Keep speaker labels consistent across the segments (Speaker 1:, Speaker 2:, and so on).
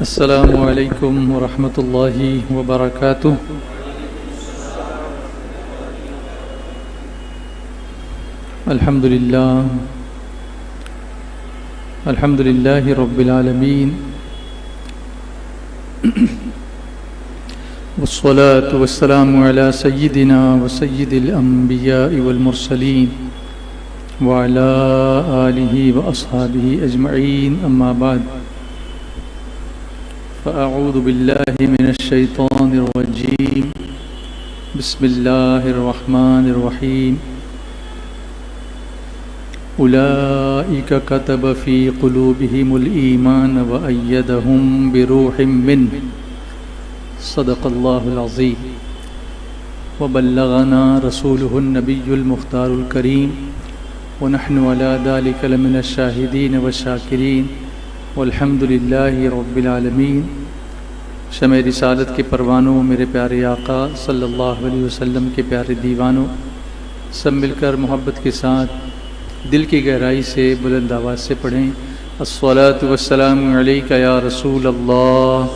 Speaker 1: السلام علیکم ورحمۃ اللہ وبرکاتہ۔ الحمد للہ رب العالمین، والصلاة والسلام علی سیدنا وسید الانبیاء والمرسلین وعلی آلہ واصحابہ اجمعین، اما بعد فأعوذ باللہ من الشیطان الرجیم، بسم اللہ الرحمن الرحیم۔ اولئک کتب فی قلوبہم الایمان وأیدہم بروح منہ، صدق اللہ العظیم۔ وبلغنا رسولہ النبی المختار الکریم، ونحن علی ذلک لمن الشاہدین والشاکرین، والحمد للہ رب العالمین۔ شمع رسالت کے پروانوں، میرے پیارے آقا صلی اللہ علیہ وسلم کے پیارے دیوانوں، سب مل کر محبت کے ساتھ دل کی گہرائی سے بلند آواز سے پڑھیں، الصلاۃ والسلام علیک یا رسول اللہ،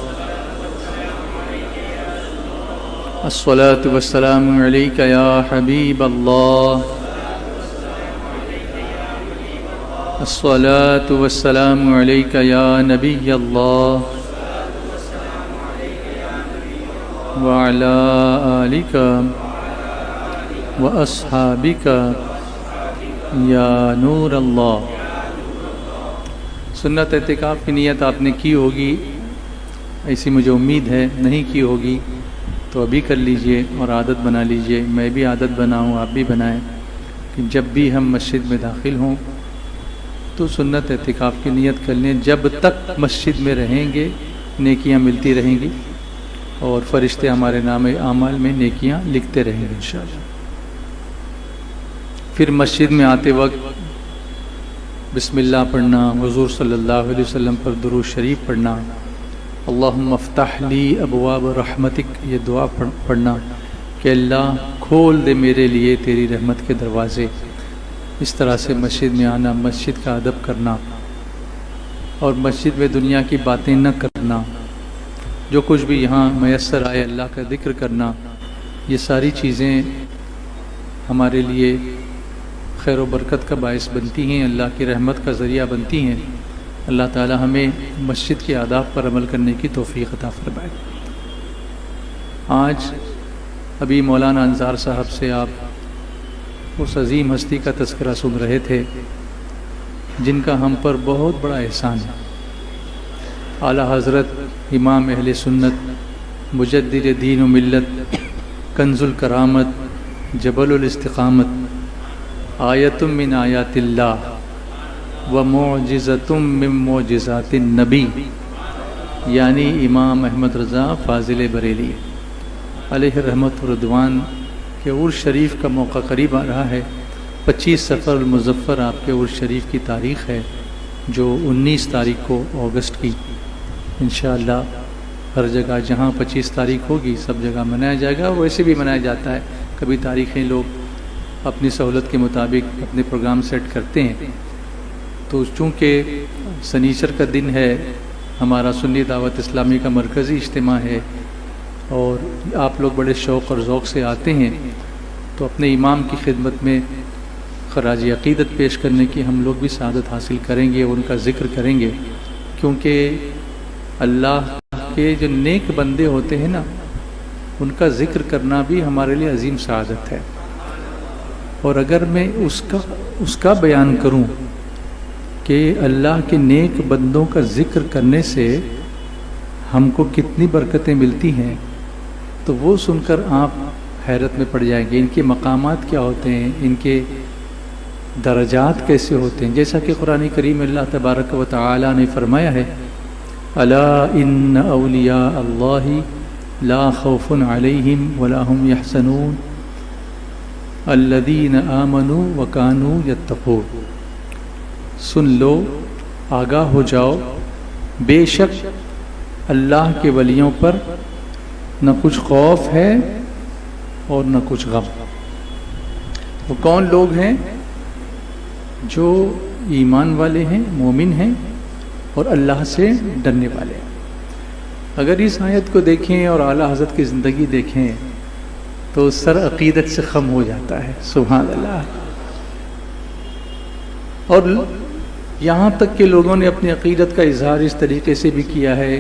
Speaker 1: الصلاۃ والسلام علیک یا حبیب اللہ، الصلاۃ والسلام علیک یا نبی اللہ، وعلی آلک واصحابک یا نور اللہ۔ سنت اعتکاف کی نیت آپ نے کی ہوگی، ایسی مجھے امید ہے، نہیں کی ہوگی تو ابھی کر لیجئے اور عادت بنا لیجئے۔ میں بھی عادت بناؤں، آپ بھی بنائیں کہ جب بھی ہم مسجد میں داخل ہوں تو سنت اعتکاف کی نیت کر لیں۔ جب تک مسجد میں رہیں گے نیکیاں ملتی رہیں گی اور فرشتے ہمارے نام اعمال میں نیکیاں لکھتے رہیں گے انشاءاللہ۔ پھر مسجد میں آتے وقت بسم اللہ پڑھنا، حضور صلی اللہ علیہ وسلم پر درود شریف پڑھنا، اللہم افتح لی ابواب رحمتک، یہ دعا پڑھنا کہ اللہ کھول دے میرے لیے تیری رحمت کے دروازے۔ اس طرح سے مسجد میں آنا، مسجد کا ادب کرنا اور مسجد میں دنیا کی باتیں نہ کرنا، جو کچھ بھی یہاں میسر آئے اللہ کا ذکر کرنا، یہ ساری چیزیں ہمارے لیے خیر و برکت کا باعث بنتی ہیں، اللہ کی رحمت کا ذریعہ بنتی ہیں۔ اللہ تعالی ہمیں مسجد کے آداب پر عمل کرنے کی توفیق عطا فرمائے۔ آج ابھی مولانا انصار صاحب سے آپ اس عظیم ہستی کا تذکرہ سن رہے تھے جن کا ہم پر بہت بڑا احسان ہے۔ اعلیٰ حضرت امام اہل سنت، مجدد دین و ملت، کنز الکرامت، جبل الاستقامت، آیت من آیات اللہ و معجزۃ من معجزات النبی، یعنی امام احمد رضا فاضل بریلی علیہ رحمت و رضوان کہ عرس شریف کا موقع قریب آ رہا ہے۔ 25 صفر المظفر آپ کے عرس شریف کی تاریخ ہے، جو 19 تاریخ کو اگست کی انشاءاللہ ہر جگہ جہاں 25 تاریخ ہوگی سب جگہ منایا جائے گا۔ ویسے بھی منایا جاتا ہے، کبھی تاریخیں لوگ اپنی سہولت کے مطابق اپنے پروگرام سیٹ کرتے ہیں۔ تو چونکہ سنیچر کا دن ہے، ہمارا سنی دعوت اسلامی کا مرکزی اجتماع ہے اور آپ لوگ بڑے شوق اور ذوق سے آتے ہیں، تو اپنے امام کی خدمت میں خراج عقیدت پیش کرنے کی ہم لوگ بھی سعادت حاصل کریں گے، ان کا ذکر کریں گے، کیونکہ اللہ کے جو نیک بندے ہوتے ہیں نا، ان کا ذکر کرنا بھی ہمارے لیے عظیم سعادت ہے۔ اور اگر میں اس کا بیان کروں کہ اللہ کے نیک بندوں کا ذکر کرنے سے ہم کو کتنی برکتیں ملتی ہیں، تو وہ سن کر آپ حیرت میں پڑ جائیں گے۔ ان کے مقامات کیا ہوتے ہیں، ان کے درجات کیسے ہوتے ہیں، جیسا کہ قرآن کریم اللہ تبارک و تعالی نے فرمایا ہے، الا ان اولیاء اللہ لا خوف علیہم ولا هم یحزنون الذین آمنوا وکانوا یتقون۔ سن لو، آگاہ ہو جاؤ، بے شک اللہ کے ولیوں پر نہ کچھ خوف ہے اور نہ کچھ غم۔ وہ کون لوگ ہیں؟ جو ایمان والے ہیں، مومن ہیں اور اللہ سے ڈرنے والے ہیں۔ اگر اس آیت کو دیکھیں اور اعلیٰ حضرت کی زندگی دیکھیں تو سر عقیدت سے خم ہو جاتا ہے. سبحان اللہ. اور یہاں تک کہ لوگوں نے اپنی عقیدت کا اظہار اس طریقے سے بھی کیا ہے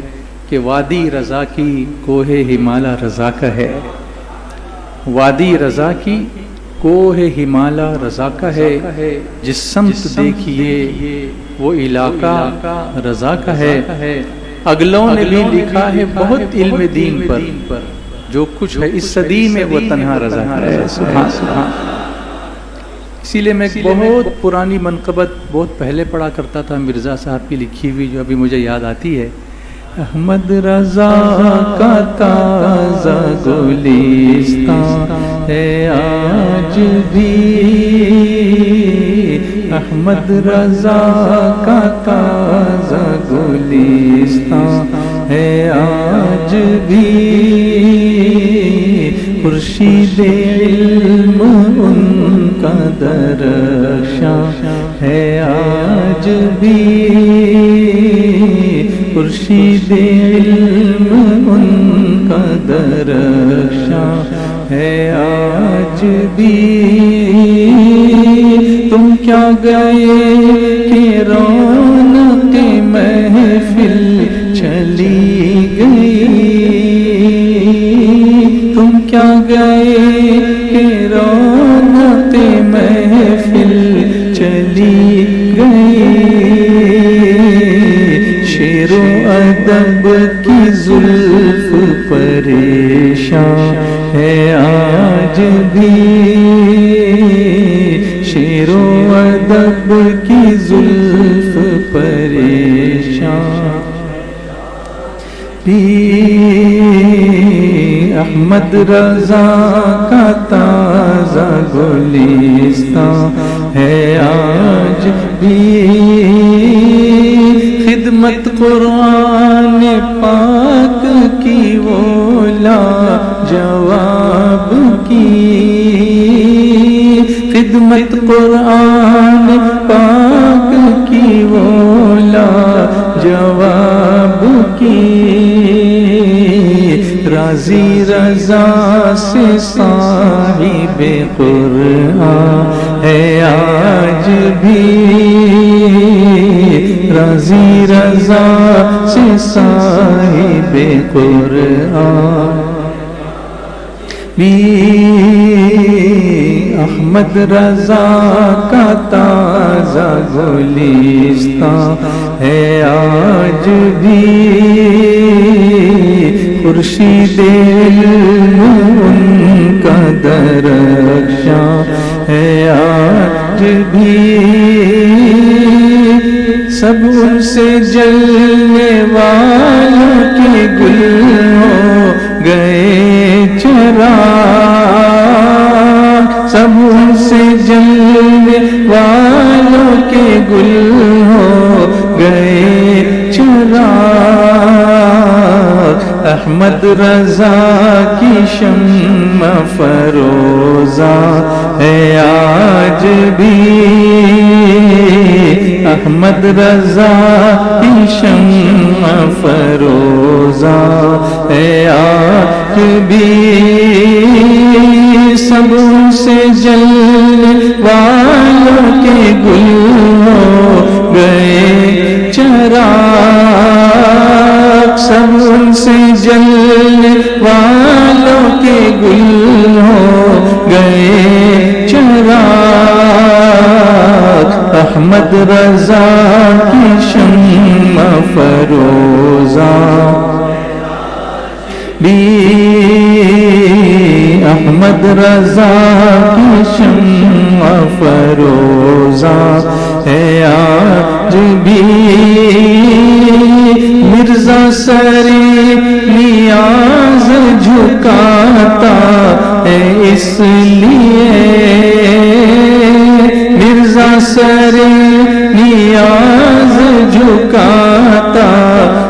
Speaker 1: کہ وادی رضا کی کوہ ہمالا رضا کا ہے. وادی رضا کی کوہ ہمالا رضا کا ہے. جس سمت دیکھیے وہ علاقہ رضا کا ہے. اگلوں نے بھی لکھا ہے بہت علم دین پر، جو کچھ ہے اس صدی میں وہ تنہا رضا کا ہے. سبحان سبحان. اسی لیے میں ایک بہت پرانی منقبت بہت پہلے پڑھا کرتا تھا مرزا صاحب کی لکھی ہوئی، جو ابھی مجھے یاد آتی ہے. احمد رضا کا تازہ گلستان ہے آج بھی، احمد رضا کا تازہ گلستان ہے آج بھی. خورشید علم ان کا درخشاں ہے آج بھی. خورشید علم ان کا درخشاں ہے آج بھی. تم کیا گئے کہ رونق محفل چلی گئی، تم کیا گئے کہ رونق محفل چلی گئی. شعر و ادب کی زلف پریشان ہے آج بھی. شعر و ادب کی زلف پریشان بھی. احمد رضا کا تازہ گلستان ہے آج بھی. خدمت قرآن پاک کی وہ لاجواب کی، خدمت قرآن پاک کی وہ لاجواب کی. راضی رضا سے صاحب قرآن ہے آج بھی. راضی رضا سے صاحب قرآن بھی. احمد رضا کا تازہ گلستان ہے آج بھی. خورشید علم ان کا درخشاں ہے آج بھی. سب ان سے جلنے والوں کے گل ہو گئے چراغ، سب ان سے جلنے والوں کے گل ہو گئے چراغ. احمد رضا کی شمع فروزہ ہے آج بھی. احمد رضا کی شمع فروزہ ہے آج بھی. سب ان سے جلنے والوں کے گل ہو گئے چراغ، سب ان سے جلنے والوں کے گل ہو گئے چراغ. احمد رضا کی شمع فروزہ بھی. احمد رضا کی شمع فروزہ ہے آج بھی. مرزا سر نیاز جھکاتا ہے اس لیے، مرزا سر نیاز جھکاتا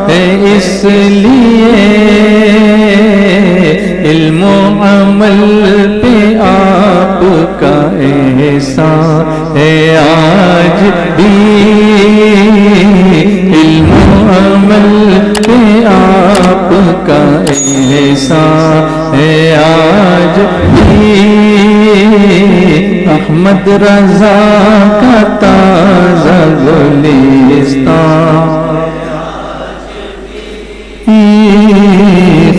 Speaker 1: ہے اس لیے. علم و عمل پہ آپ کا احسان ہے آج بھی. علم و عمل پہ آپ احمد رضا کا تازہ گلستان،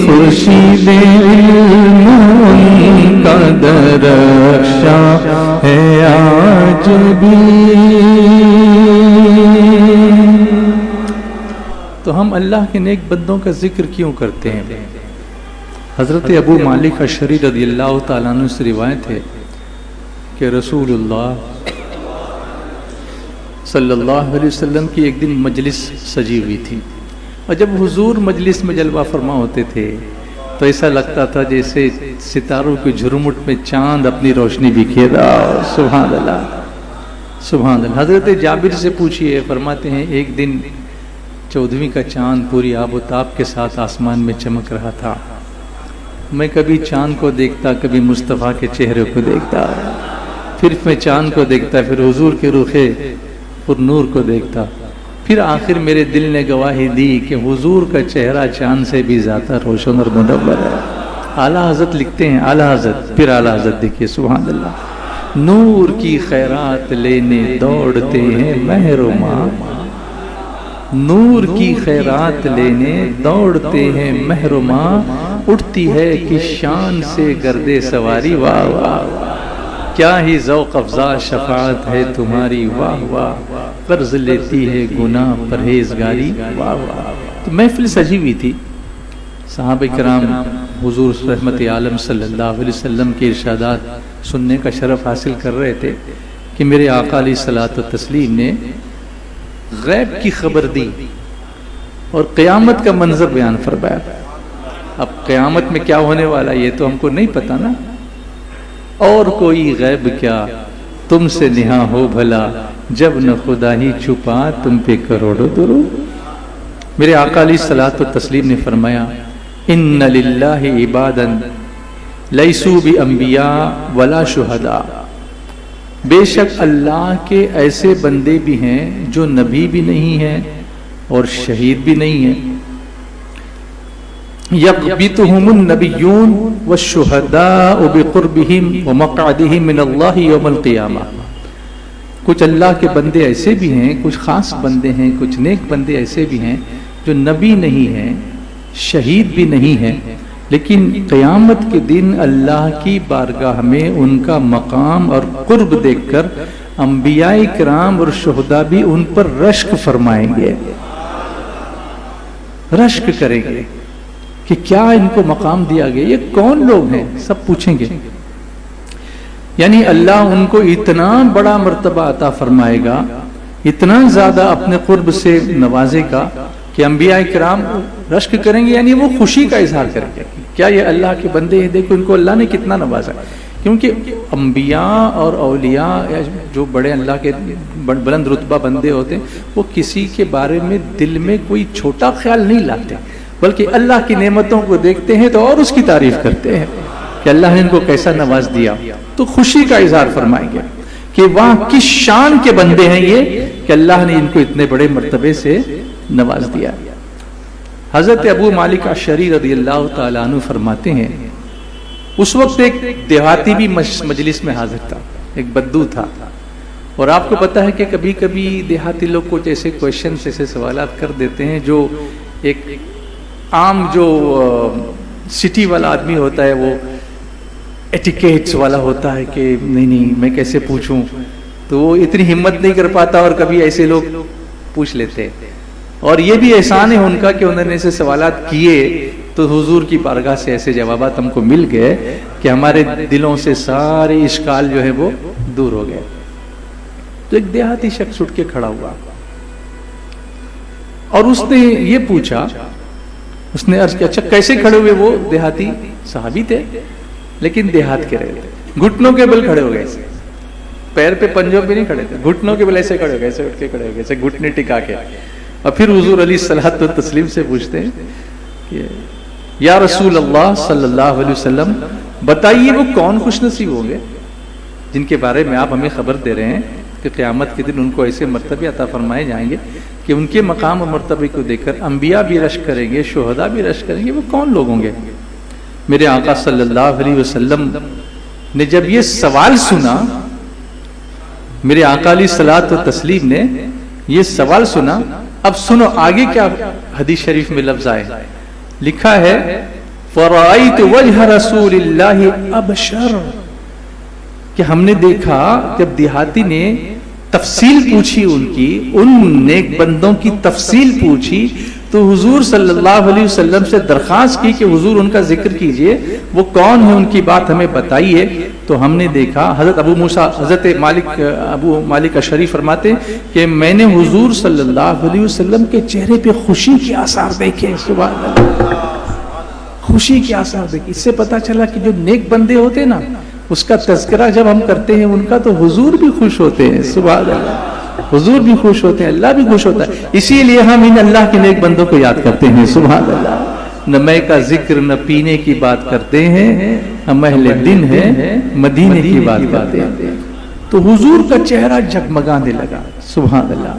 Speaker 1: خورشید علم ان کا درخشاں ہے آج بھی۔ تو ہم اللہ کے نیک بندوں کا ذکر کیوں کرتے ہیں؟ حضرت ابو مالک اشعری رضی اللہ تعالیٰ عنہ سے روایت ہے کہ رسول اللہ صلی اللہ علیہ وسلم کی ایک دن مجلس سجی ہوئی تھی، اور جب حضور مجلس میں جلوہ فرما ہوتے تھے تو ایسا لگتا تھا جیسے ستاروں کی جھرمٹ میں چاند اپنی روشنی بکھیرا۔ سبحان اللہ سبحان اللہ۔ حضرت جابر سے پوچھئے، فرماتے ہیں ایک دن 14ویں کا چاند پوری آب و تاب کے ساتھ آسمان میں چمک رہا تھا، میں کبھی چاند کو دیکھتا، کبھی مصطفیٰ کے چہرے کو دیکھتا، پھر میں چاند کو دیکھتا، پھر حضور کے رخ پر نور کو دیکھتا، پھر آخر میرے دل نے گواہی دی کہ حضور کا چہرہ چاند سے بھی زیادہ روشن اور منور ہے۔ اعلیٰ حضرت لکھتے ہیں، اعلیٰ حضرت، پھر اعلیٰ حضرت دیکھیے سبحان اللہ، نور کی خیرات لینے دوڑتے ہیں محروماں، نور کی خیرات لینے دوڑتے ہیں محروماں، اٹھتی ہے کہ شان سے گردے سواری، واہ واہ کیا ہی ذوق افزا شفاعت ہے تمہاری، واہ واہ قرض لیتی ہے گناہ پرہیزگاری، واہ واہ۔ تو محفل سجی ہوئی تھی، صحابہ کرام حضور رحمت عالم صلی اللہ علیہ وسلم کے ارشادات سننے کا شرف حاصل کر رہے تھے کہ میرے آقا علیہ الصلوۃ والتسلیم نے غیب کی خبر دی اور قیامت کا منظر بیان فرمایا۔ اب قیامت میں کیا ہونے والا یہ تو ہم کو نہیں پتا نا، اور کوئی غیب کیا تم سے نہاں ہو بھلا، جب نہ خدا ہی چھپا تم پہ کروڑوں درود۔ میرے آقا علیہ الصلوۃ والتسلیم نے فرمایا، ان للہ عبادا لیسوا بانبیاء ولا شہداء، بے شک اللہ کے ایسے بندے بھی ہیں جو نبی بھی نہیں ہیں اور شہید بھی نہیں ہیں، یقبتہم النبیون والشہداء بقربہم ومقعدہم من اللہ یوم القیامہ۔ کچھ اللہ کے بندے ایسے بھی ہیں، کچھ خاص بندے ہیں، کچھ نیک بندے ایسے بھی ہیں جو نبی نہیں ہیں، شہید بھی نہیں ہیں، لیکن قیامت کے دن اللہ کی بارگاہ میں ان کا مقام اور قرب دیکھ کر انبیاء کرام اور شہداء بھی ان پر رشک فرمائیں گے، رشک کریں گے کہ کیا ان کو مقام دیا گیا، یہ کون لوگ ہیں، سب پوچھیں گے۔ یعنی اللہ ان کو اتنا بڑا مرتبہ عطا فرمائے گا، اتنا زیادہ اپنے قرب سے نوازے گا کہ انبیاء کرام رشک کریں گے، یعنی وہ خوشی کا اظہار کریں گے، کیا یہ اللہ کے بندے ہیں، دیکھو ان کو اللہ نے کتنا نوازا۔ کیونکہ انبیاء اور اولیاء جو بڑے اللہ کے بلند رتبہ بندے ہوتے ہیں، وہ کسی کے بارے میں دل میں کوئی چھوٹا خیال نہیں لاتے، بلکہ اللہ کی نعمتوں کو دیکھتے ہیں تو اور اس کی تعریف کرتے ہیں کہ اللہ نے ان کو کیسا نواز دیا، تو خوشی کا اظہار فرمائیں گے کہ وہاں کس شان کے بندے ہیں یہ کہ اللہ نے ان کو اتنے بڑے مرتبے سے نواز دیا۔ حضرت ابو مالک اشعری رضی اللہ تعالیٰ عنہ فرماتے ہیں، اس وقت ایک دیہاتی بھی مجلس میں حاضر تھا، ایک بدو تھا، اور آپ کو پتا ہے کہ کبھی کبھی دیہاتی لوگ کچھ ایسے کویشچنز، ایسے سوالات کر دیتے ہیں جو ایک عام جو سٹی والا آدمی ہوتا ہے وہ ایٹیکیٹس والا ہوتا ہے کہ نہیں میں کیسے پوچھوں، تو وہ اتنی ہمت نہیں کر پاتا اور کبھی ایسے لوگ پوچھ لیتے ہیں۔ اور یہ بھی احسان ہے ان کا کہ انہوں نے ایسے سوالات کیے تو حضور کی بارگاہ سے ایسے جوابات ہم کو مل گئے کہ ہمارے دلوں سے سارے اشکال جو ہے وہ دور ہو گئے۔ تو ایک دیہاتی شخص اٹھ کے کھڑا ہوا اور اس نے یہ پوچھا، اس نے عرض کیا، اچھا کیسے کھڑے ہوئے؟ وہ دیہاتی صحابی تھے لیکن دیہات کے رہے تھے، گھٹنوں کے بل کھڑے ہو گئے، پیر پہ پنجوں پہ نہیں کھڑے تھے، گھٹنوں کے بل ایسے کھڑے ہو گئے، ایسے اٹھ کے کھڑے ہو گئے، ایسے گھٹنے ٹکا کے، اور پھر حضور علیہ الصلوۃ والتسلیم سے پوچھتے ہیں کہ یا رسول اللہ صلی اللہ علیہ وسلم بتائیے وہ کون خوش نصیب ہوں گے جن کے بارے میں آپ ہمیں خبر دے رہے ہیں کہ قیامت کے دن ان کو ایسے مرتبے عطا فرمائے جائیں گے کہ ان کے مقام اور مرتبے کو دیکھ کر انبیاء بھی رشک کریں گے، شہداء بھی رشک کریں گے، وہ کون لوگ ہوں گے؟ میرے آقا صلی اللہ علیہ وسلم نے جب یہ سوال سنا میرے آقا علیہ الصلوۃ والتسلیم نے یہ سوال سنا. اب سنو آگے کیا حدیث شریف میں لفظ آئے. لکھا ہے فرأیت وجہ رسول اللہ ابشر, کہ ہم نے دیکھا جب دیہاتی نے تفصیل پوچھی ان نیک بندوں کی تفصیل پوچھی تو حضور صلی اللہ علیہ وسلم سے درخواست کی کہ حضور ان کا ذکر کیجئے, وہ کون ہے, ان کی بات ہمیں بتائیے. تو ہم نے دیکھا حضرت ابو مالک اشعری فرماتے کہ میں نے حضور صلی اللہ علیہ وسلم کے چہرے پہ خوشی کے آثار دیکھے. سبحان اللہ, خوشی کے آثار دیکھے. اس سے پتا چلا کہ جو نیک بندے ہوتے نا اس کا تذکرہ جب ہم کرتے ہیں ان کا تو حضور بھی خوش ہوتے ہیں. سبحان اللہ, حضور بھی خوش ہوتے ہیں, اللہ بھی خوش ہوتا ہے. اسی لیے ہم ان اللہ کے نیک بندوں کو یاد کرتے ہیں. سبحان اللہ, نہ میں کا ذکر نہ پینے کی بات کرتے ہیں, ہم اہل دن ہیں مدینے کی بات کرتے ہیں. تو حضور کا چہرہ جگمگانے لگا. سبحان اللہ,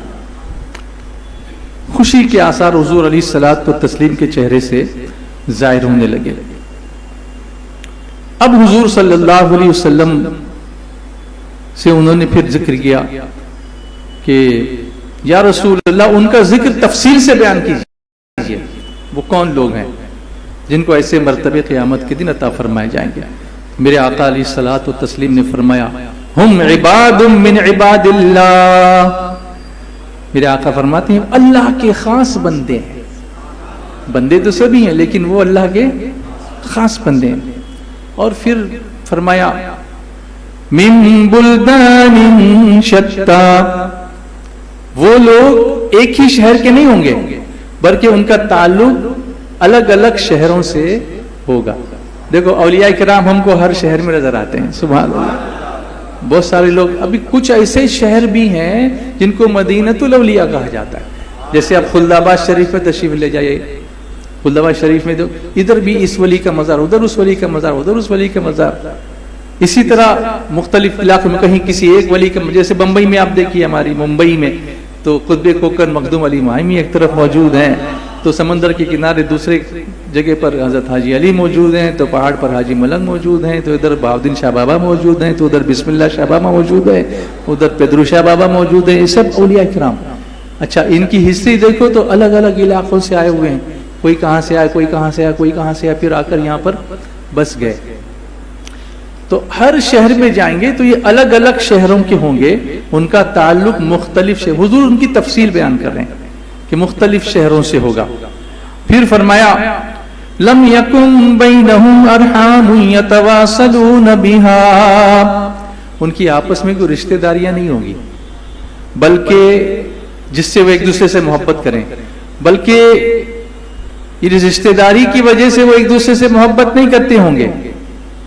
Speaker 1: خوشی کے آثار حضور علیہ الصلوۃ والتسلیم کے چہرے سے ظاہر ہونے لگے. اب حضور صلی اللہ علیہ وسلم سے انہوں نے پھر ذکر کیا کہ یا رسول اللہ ان کا ذکر تفصیل سے بیان کیجیے, وہ کون لوگ ہیں جن کو ایسے مرتبے قیامت کے دن عطا فرمائے جائیں گے. میرے آقا علیہ الصلوۃ والتسلیم نے فرمایا ہم عباد من عباد اللہ, میرے آقا فرماتے ہیں اللہ کے خاص بندے ہیں. بندے تو سبھی ہیں لیکن وہ اللہ کے خاص بندے ہیں. اور پھر فرمایا من بلدان شتا, وہ لوگ ایک ہی شہر کے نہیں ہوں گے بلکہ ان کا تعلق الگ الگ شہروں سے ہوگا. دیکھو اولیاء کرام ہم کو ہر شہر میں نظر آتے ہیں. سبحان اللہ, بہت سارے لوگ, ابھی کچھ ایسے شہر بھی ہیں جن کو مدینۃ الاولیاء کہا جاتا ہے. جیسے آپ خلد آباد شریف میں تشریف لے جائیے, خلد آباد شریف میں ادھر بھی اس ولی کا مزار, ادھر اس ولی کا مزار, ادھر اس ولی کا مزار. اسی طرح مختلف علاقوں میں کہیں کسی ایک ولی کا, جیسے بمبئی میں آپ دیکھیے, ہماری ممبئی میں تو قطب کوکر مخدوم علی مہمی ایک طرف موجود ہیں, تو سمندر کے کنارے دوسرے جگہ پر حضرت حاجی علی موجود ہیں, تو پہاڑ پر حاجی ملنگ موجود ہیں, تو ادھر بہاؤالدین شاہ بابا موجود ہیں, تو ادھر بسم اللہ شاہ بابا موجود ہے, ادھر پیدرو شاہ بابا موجود ہیں. یہ سب اولیاء کرام. اچھا, ان کی ہسٹری دیکھو تو الگ الگ علاقوں سے آئے ہوئے ہیں. کوئی کہاں سے آئے, کوئی کہاں سے آئے, کوئی کہاں سے آئے, پھر آ کر یہاں پر بس گئے. تو ہر شہر میں جائیں گے تو یہ الگ الگ شہروں کے ہوں گے, ان کا تعلق مختلف شہر. حضور ان کی تفصیل بیان کر رہے ہیں کہ مختلف شہروں سے ہوگا. پھر فرمایا لم یکن بینہم ارحام یتواصلون بہا, ان کی آپس میں کوئی رشتہ داریاں نہیں ہوں گی بلکہ جس سے وہ ایک دوسرے سے محبت کریں, بلکہ یہ رشتہ داری کی وجہ سے وہ ایک دوسرے سے محبت نہیں کرتے ہوں گے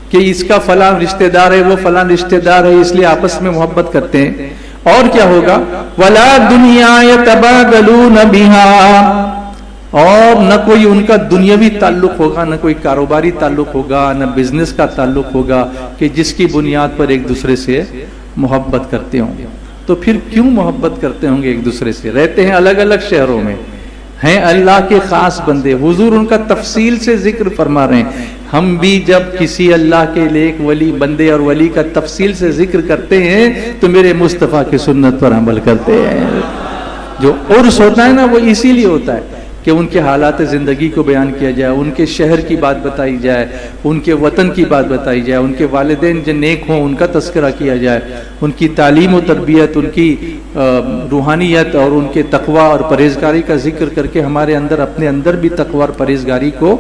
Speaker 1: کہ اس کا فلاں رشتہ دار ہے, وہ فلاں رشتہ دار ہے, اس لیے آپس میں محبت کرتے ہیں. اور کیا ہوگا ولا دنیا یتبادلون بہا, اور نہ کوئی ان کا دنیاوی تعلق ہوگا, نہ کوئی کاروباری تعلق ہوگا, نہ بزنس کا تعلق ہوگا کہ جس کی بنیاد پر ایک دوسرے سے محبت کرتے ہوں گے. تو پھر کیوں محبت کرتے ہوں گے ایک دوسرے سے؟ رہتے ہیں الگ الگ شہروں میں, ہیں اللہ کے خاص بندے. حضور ان کا تفصیل سے ذکر فرما رہے ہیں. ہم بھی جب کسی اللہ کے لیک ولی بندے اور ولی کا تفصیل سے ذکر کرتے ہیں تو میرے مصطفیٰ کی سنت پر عمل کرتے ہیں. جو عرس ہوتا ہے نا وہ اسی لیے ہوتا ہے کہ ان کے حالات زندگی کو بیان کیا جائے, ان کے شہر کی بات بتائی جائے, ان کے وطن کی بات بتائی جائے, ان کے والدین جو نیک ہوں ان کا تذکرہ کیا جائے, ان کی تعلیم و تربیت, ان کی روحانیت اور ان کے تقوی اور پرہیزگاری کا ذکر کر کے ہمارے اندر اپنے اندر بھی تقوی اور پرہیزگاری کو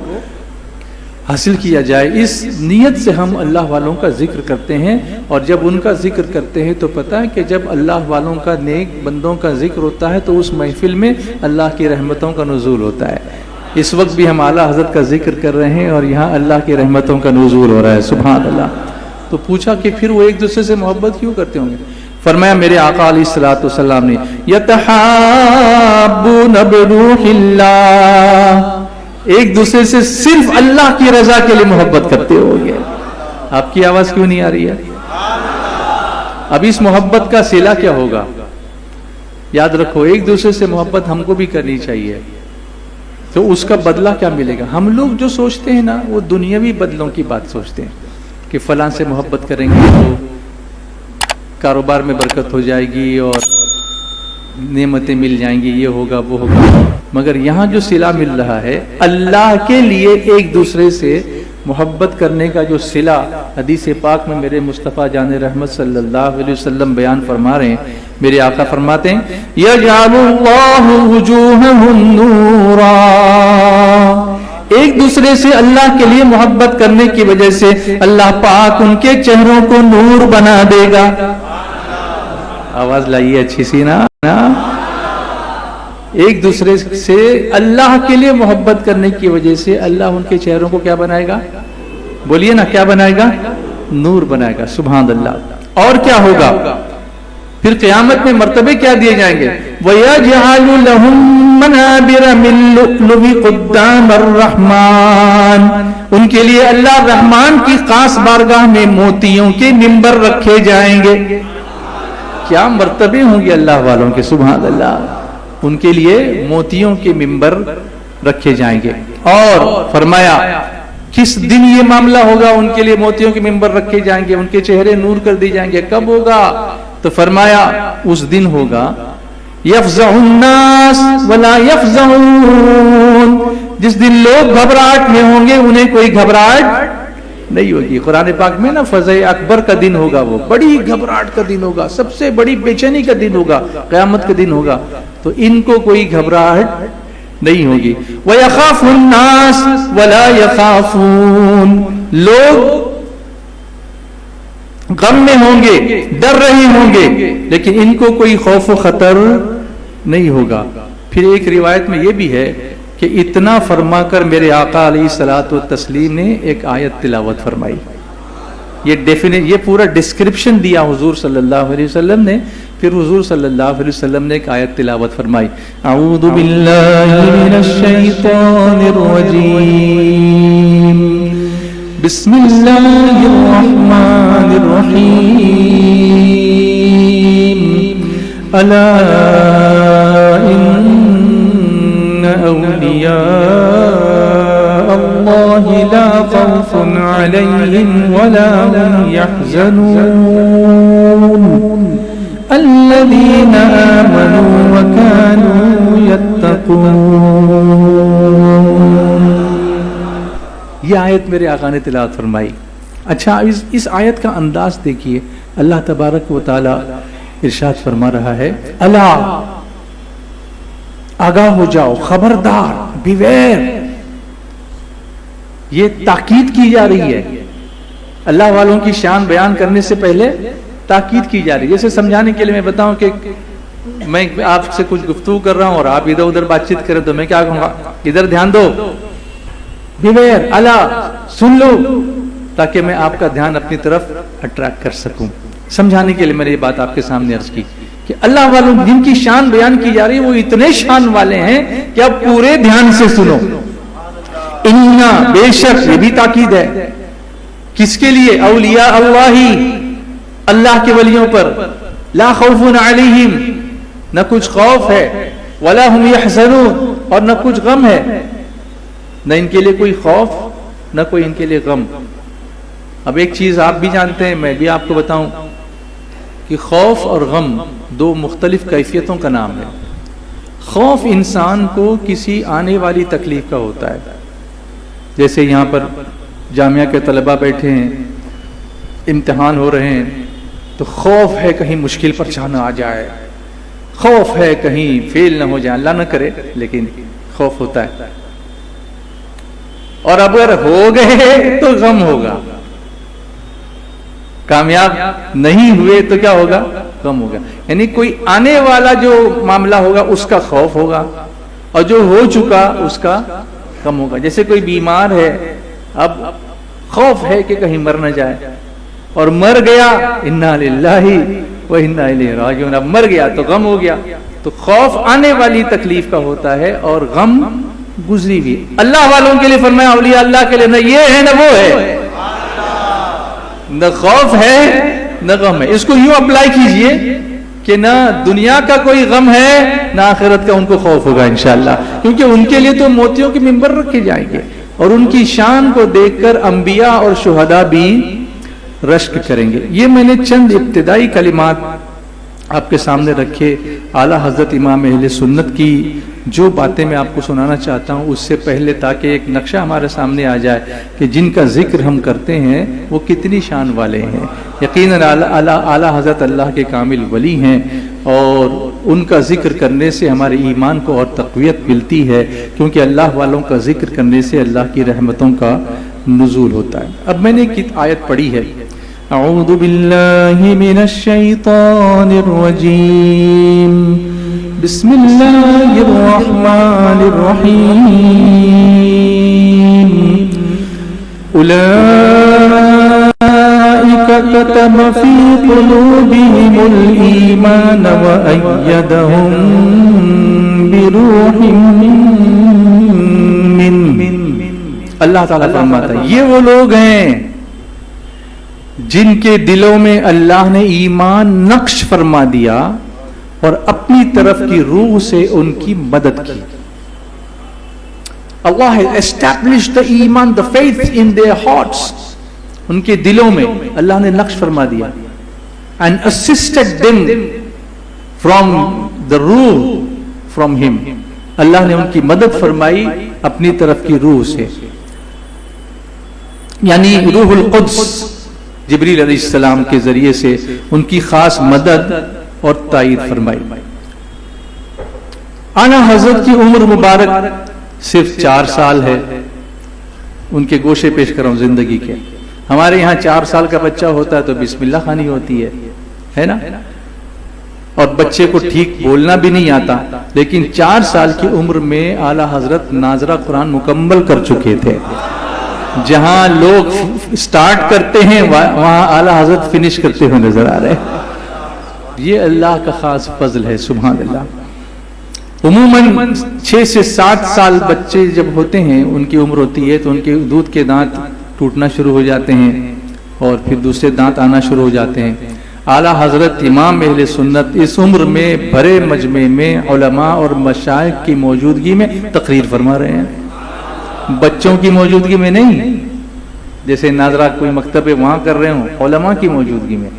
Speaker 1: حاصل کیا جائے. اس نیت سے ہم اللہ والوں کا ذکر کرتے ہیں. اور جب ان کا ذکر کرتے ہیں تو پتہ ہے کہ جب اللہ والوں کا, نیک بندوں کا ذکر ہوتا ہے تو اس محفل میں اللہ کی رحمتوں کا نزول ہوتا ہے. اس وقت بھی ہم اعلیٰ حضرت کا ذکر کر رہے ہیں اور یہاں اللہ کی رحمتوں کا نزول ہو رہا ہے. سبحان اللہ. تو پوچھا کہ پھر وہ ایک دوسرے سے محبت کیوں کرتے ہوں گے؟ فرمایا میرے آقا علیہ الصلوۃ والسلام نے یتحابون بروح اللہ, ایک دوسرے سے صرف اللہ کی رضا کے لیے محبت کرتے ہو گے. آپ کی آواز کیوں نہیں آ رہی ہے؟ اب اس محبت کا صلہ کیا ہوگا؟ یاد رکھو ایک دوسرے سے محبت ہم کو بھی کرنی چاہیے. تو اس کا بدلہ کیا ملے گا؟ ہم لوگ جو سوچتے ہیں نا وہ دنیاوی بدلوں کی بات سوچتے ہیں کہ فلاں سے محبت کریں گے تو کاروبار میں برکت ہو جائے گی اور نعمتیں مل جائیں گی، یہ ہوگا وہ ہوگا، مگر یہاں جو صلہ مل رہا ہے اللہ کے لیے ایک دوسرے سے محبت کرنے کا جو صلہ حدیث پاک میں میرے مصطفیٰ جان رحمت صلی اللہ علیہ وسلم بیان فرما رہے ہیں، میرے آقا فرماتے ہیں یجعل اللہ وجوہہم نورا، ایک دوسرے سے اللہ کے لیے محبت کرنے کی وجہ سے اللہ پاک ان کے چہروں کو نور بنا دے گا۔ آواز لائیے اچھی سی نا، ایک دوسرے سے اللہ کے لیے محبت کرنے کی وجہ سے اللہ ان کے چہروں کو کیا بنائے گا؟ بولیے نا، کیا بنائے گا؟ نور بنائے گا۔ سبحان اللہ۔ اور کیا ہوگا؟ پھر قیامت میں مرتبے کیا دیے جائیں گے؟ وَيَجْعَلُ لَهُم مَّنَابِرَ مِن لُؤْلُؤٍ قُدَّامَ الرَّحْمَٰنِ، ان کے لیے اللہ رحمان کی خاص بارگاہ میں موتیوں کے منبر رکھے جائیں گے۔ کیا مرتبے ہوں گے اللہ والوں کے، سبحان اللہ، ان کے لیے موتیوں کے منبر رکھے جائیں گے۔ اور فرمایا کس دن یہ معاملہ ہوگا؟ ان کے لیے موتیوں کے منبر رکھے جائیں گے، ان کے چہرے نور کر دی جائیں گے۔ کب ہوگا؟ تو فرمایا اس دن ہوگا یفزع الناس ولا یفزعون، جس دن لوگ گھبراہٹ میں ہوں گے انہیں کوئی گھبراہٹ نہیں ہوگی۔ قرآن پاک میں نا فزع اکبر کا دن ہوگا، وہ بڑی گھبراہٹ کا دن ہوگا، سب سے بڑی بے چینی کا دن ہوگا، قیامت کا دن ہوگا، تو ان کو کوئی گھبراہٹ نہیں ہوگی۔ وَيَخَافُ النَّاسُ وَلَا يَخَافُونَ، لوگ غم میں ہوں گے، ڈر رہے ہوں گے، لیکن ان کو کوئی خوف و خطر نہیں ہوگا۔ پھر ایک روایت میں یہ بھی ہے کہ اتنا فرما کر میرے آقا علیہ الصلوۃ والتسلیم نے ایک آیت تلاوت فرمائی، یہ پورا ڈسکرپشن دیا حضور صلی اللہ علیہ وسلم نے، پھر حضور صلی اللہ علیہ وسلم نے ایک آیت تلاوت فرمائی، اعوذ باللہ من الشیطان الرجیم، بسم اللہ الرحمن الرحیم، الا ان اولیاء اللہ لا خوف علیہم ولا هم يحزنون الذین آمنوا وکانوا یتقون۔ یہ آیت میرے آقا نے تلاوت فرمائی۔ اچھا، اس آیت کا انداز دیکھیے، اللہ تبارک و تعالی ارشاد فرما رہا ہے الا، آگاہ ہو جاؤ، خبردار، بیویر، یہ تاکید کی جا رہی ہے۔ اللہ والوں کی شان بیان کرنے سے پہلے تاکید کی جا رہی ہے۔ جیسے سمجھانے کے لیے میں بتاؤں کہ میں آپ سے کچھ گفتگو کر رہا ہوں اور آپ ادھر ادھر بات چیت کریں تو میں کیا کہوں گا؟ ادھر دھیان دو، بیویر، اللہ، سن لو، تاکہ میں آپ کا دھیان اپنی طرف اٹریکٹ کر سکوں۔ سمجھانے کے لیے میں نے یہ بات آپ کے سامنے عرض کی کہ اللہ والوں جن کی شان بیان کی جا رہی ہے وہ اتنے شان والے ہیں کہ آپ پورے دھیان سے سنو۔ اِنَّا، بے شک، یہ بھی تاکید ہے، کس کے لیے؟ اولیاء اللہ، اللہ کے ولیوں پر، لا خوف علیہم، نہ کچھ خوف ہے، ولا هم يحزنون، اور نہ کچھ غم ہے، نہ ان کے لیے کوئی خوف نہ کوئی ان کے لیے غم۔ اب ایک چیز آپ بھی جانتے ہیں، میں بھی آپ کو بتاؤں کہ خوف اور غم دو مختلف کیفیتوں کا نام ہے۔ خوف انسان کو کسی آنے والی تکلیف کا ہوتا ہے، جیسے یہاں پر جامعہ کے طلبہ بیٹھے ہیں، امتحان ہو رہے ہیں، تو خوف ہے کہیں مشکل پریشان آ جائے، خوف ہے کہیں فیل نہ ہو جائے، اللہ نہ کرے، لیکن خوف ہوتا ہے۔ اور اگر ہو گئے تو غم ہوگا، کامیاب نہیں ہوئے تو کیا ہوگا؟ غم ہوگا۔ یعنی کوئی آنے والا جو معاملہ ہوگا اس کا خوف ہوگا، اور جو ہو چکا اس کا غم ہوگا۔ جیسے کوئی بیمار ہے، اب خوف ہے کہ کہیں مر نہ جائے، اور مر گیا، انا للہ و انا الیہ راجعون، اب مر گیا تو غم ہو گیا۔ تو خوف آنے والی تکلیف کا ہوتا ہے اور غم گزری ہوئی۔ اللہ والوں کے لیے فرمایا، اولیاء اللہ کے لیے نہ یہ ہے نہ وہ ہے، نہ خوف ہے نہ غم ہے۔ اس کو یوں اپلائی کیجئے کہ نہ دنیا کا کوئی غم ہے نہ آخرت کا ان کو خوف ہوگا انشاءاللہ، کیونکہ ان کے لیے تو موتیوں کے منبر رکھے جائیں گے، اور ان کی شان کو دیکھ کر انبیاء اور شہداء بھی رشک کریں گے. یہ میں نے چند ابتدائی کلمات آپ کے سامنے رکھے اعلیٰ حضرت امام اہل سنت کی جو باتیں میں آپ کو سنانا چاہتا ہوں اس سے پہلے، تاکہ ایک نقشہ ہمارے سامنے آ جائے کہ جن کا ذکر ہم کرتے ہیں وہ کتنی شان والے ہیں. یقیناً اعلیٰ حضرت اللہ کے کامل ولی ہیں، اور ان کا ذکر کرنے سے ہمارے ایمان کو اور تقویت ملتی ہے، کیونکہ اللہ والوں کا ذکر کرنے سے اللہ کی رحمتوں کا نزول ہوتا ہے. اب میں نے ایک آیت پڑھی ہے، اعوذ باللہ من الشیطان الرجیم، بسم اللہ الرحمن الرحیم، اولئک کتب فی قلوبہم الایمان وأیدہم بروح منہ. اللہ تعالیٰ فرماتا ہے یہ وہ لوگ ہیں جن کے دلوں میں اللہ نے ایمان نقش فرما دیا اور اپنی طرف کی روح سے ان کی مدد کی. Allah has established the iman, the faith in their hearts. ان کے دلوں میں اللہ نے نقش فرما دیا. And assisted them from the ruh from him. اللہ نے ان کی مدد فرمائی اپنی طرف کی روح سے، یعنی روح القدس جبریل علیہ السلام کے ذریعے سے ان کی خاص مدد اور تائید فرمائی. اعلیٰ حضرت کی عمر مبارک صرف 4 سال ہے. ان کے گوشے پیش کر رہا ہوں زندگی کے. ہمارے یہاں 4 سال کا بچہ ہوتا ہے تو بسم اللہ خوانی ہوتی ہے نا، اور بچے کو ٹھیک بولنا بھی نہیں آتا، لیکن 4 سال کی عمر میں اعلیٰ حضرت ناظرہ قرآن مکمل کر چکے تھے. جہاں لوگ سٹارٹ کرتے ہیں وہاں اعلیٰ حضرت فنش کرتے ہوئے نظر آ رہے ہیں. یہ اللہ کا خاص فضل ہے، سبحان اللہ. عموماً 6 سے 7 سال بچے جب ہوتے ہیں ان کی عمر ہوتی ہے تو ان کے دودھ کے دانت ٹوٹنا شروع ہو جاتے ہیں اور پھر دوسرے دانت آنا شروع ہو جاتے ہیں. اعلیٰ حضرت امام اہل سنت اس عمر میں بھرے مجمع میں علماء اور مشائخ کی موجودگی میں تقریر فرما رہے ہیں، بچوں کی موجودگی میں نہیں. جیسے ناظرہ کوئی مکتب وہاں کر رہے ہوں، علماء کی موجودگی میں،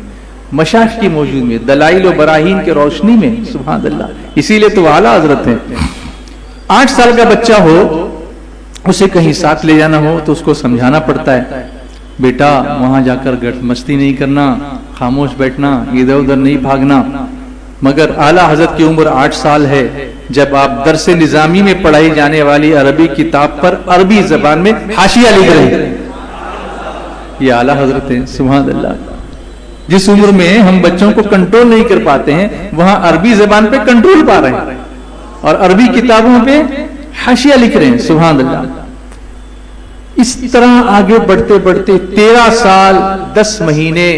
Speaker 1: مشائخ کی موجودگی میں، دلائل و براہین کے روشنی میں. سبحان اللہ. اسی لیے تو اعلیٰ حضرت ہیں. 8 سال کا بچہ ہو، اسے کہیں ساتھ لے جانا ہو تو اس کو سمجھانا پڑتا ہے، بیٹا وہاں جا کر گٹ مستی نہیں کرنا، خاموش بیٹھنا، ادھر ادھر نہیں بھاگنا. مگر اعلیٰ حضرت کی عمر 8 سال ہے جب آپ درس نظامی میں پڑھائی جانے والی عربی کتاب پر عربی زبان میں حاشیہ لکھ رہے ہیں. یہ اعلیٰ حضرت ہیں، سبحان اللہ. جس عمر میں ہم بچوں کو کنٹرول نہیں کر پاتے ہیں وہاں عربی زبان پہ کنٹرول پا رہے ہیں اور عربی کتابوں پہ حاشیہ لکھ رہے ہیں. سبحان اللہ. اس طرح آگے بڑھتے بڑھتے 13 سال 10 مہینے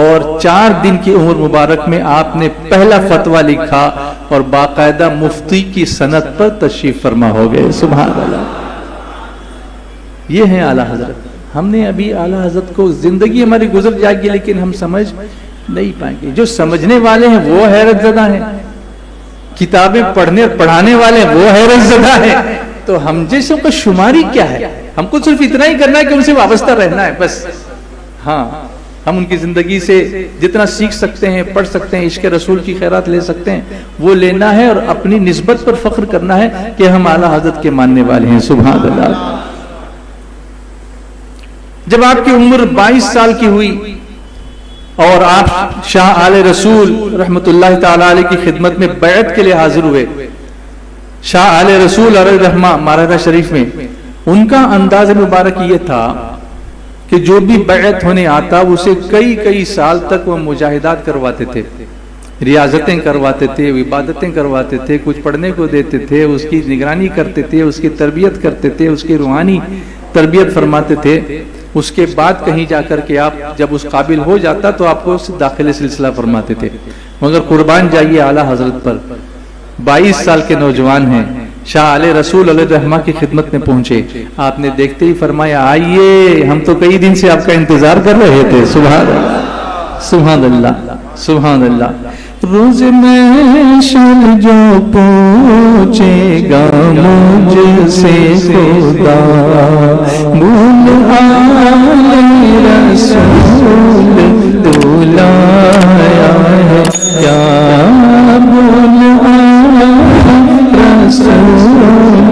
Speaker 1: اور 4 دن کی عمر مبارک میں آپ نے پہلا فتویٰ لکھا اور باقاعدہ مفتی کی سند پر تشریف فرما ہو گئے. سبحان اللہ. یہ ہیں اعلیٰ حضرت. ہم نے ابھی اعلیٰ حضرت کو زندگی ہماری گزر جائے گی لیکن ہم سمجھ نہیں پائیں گے. جو سمجھنے والے ہیں وہ حیرت زدہ ہیں، کتابیں پڑھنے اور پڑھانے والے وہ حیرت زدہ ہیں. تو ہم جیسوں کا شماری کیا ہے؟ ہم کو صرف اتنا ہی کرنا ہے کہ ان سے وابستہ رہنا ہے بس. ہاں، ہم ان کی زندگی سے جتنا سیکھ سکتے ہیں، پڑھ سکتے ہیں، عشق رسول کی خیرات لے سکتے ہیں وہ لینا ہے، اور اپنی نسبت پر فخر کرنا ہے کہ ہم اعلیٰ حضرت کے ماننے والے ہیں. سبحان اللہ. جب آپ کی عمر 22 سال کی ہوئی اور آپ شاہ آل رسول رحمت اللہ تعالی علیہ کی خدمت میں بیعت کے لیے حاضر ہوئے، شاہ آل رسول علیہ رحمہ مارحہ شریف میں ان کا انداز مبارک یہ تھا کہ جو بھی بیعت ہونے آتا اسے کئی سال تک وہ مجاہدات کرواتے تھے، ریاضتیں کرواتے تھے، عبادتیں کرواتے تھے، کچھ پڑھنے کو دیتے تھے، اس کی نگرانی کرتے تھے، اس کی تربیت کرتے تھے، اس کی روحانی تربیت فرماتے تھے. اس کے بعد کہیں جا کر کے آپ جب اس قابل ہو جاتا تو آپ کو داخل سلسلہ فرماتے تھے. مگر قربان جائیے اعلیٰ حضرت پر. 22 سال کے نوجوان ہیں، شاہ علیہ رسول علیہ رحمہ کی خدمت میں پہنچے. آپ نے دیکھتے ہی فرمایا آئیے، ہم تو کئی دن سے آپ کا انتظار کر رہے تھے. سبحان اللہ، سبحان اللہ، سبحان اللہ. روز محشر جو پوچھے گا مجھ سے خدا، بھول آئے رسول تو لایا ہے کیا بولا رسول